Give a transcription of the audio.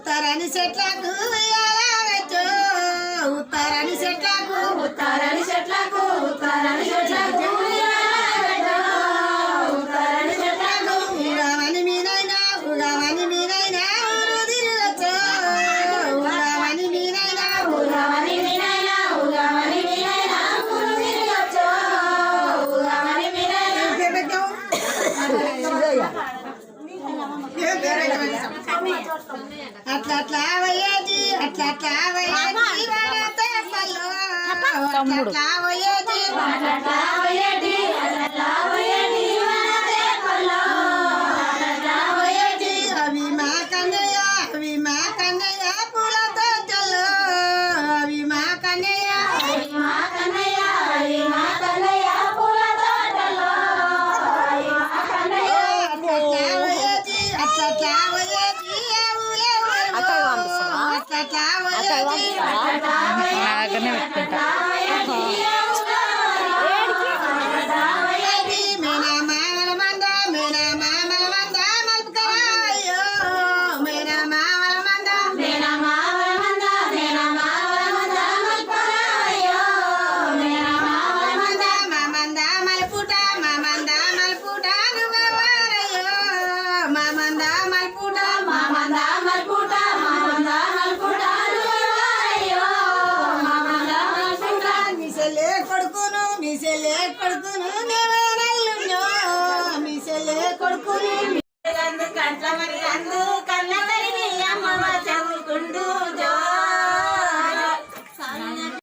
ఉత్తరాని చెట్లకు ఎలాగచ్చో ఉత్తరాని చెట్లకు ఉత్తరాని చెట్లకు ఉత్తరాని చెట్లకు ఉత్తరాని చెట్లకు ఉగావని మీనైనా ఉగావని మీనైనా ఊరు తిరగచ్చో ఉగావని మీనైనా ఉగావని మీనైనా ఉగావని మీనైనా ఊరు తిరగచ్చో ఉగావని మీనైనా అట్లా అట్లా పోయేది అట్లా అట్లా పోయేది అట్లా పోయేది అట్లా పోయేది అట్లా పోయేది అట్లా పోయేది అవి మా కన్నయ్య అవి మా కన్నయ్య పూలతో చల్లు అవి మా కన్నయ్య అవి మా కన్నయ్య అవి మా కన్నయ్య పూల తోటలో అవి మా కన్నయ్య అట్లా పోయేది అట్లా అట్లా పోయేది అట్లా అట్లా పోయేది మేనా మామల మంద మేనా మామల మంద మలుపుకరాయో మేనా మామల మంద మేనా మావల మంద మేనా మావల మంద మల్పరాయో మేనా మావల మంద మా మంద మలుపుట మా మంద మలుపుట నువ్వెవరయ్యో మా మంద మలుపుట మా మంద మల్పుట మా మంద మల్పుట నువ్వెవరయ్యో మా మంద మల్పుట మిసలే కొడుకును నేనే నల్లున్నో మిసలే కొడుకును కంట్ల మరి అందు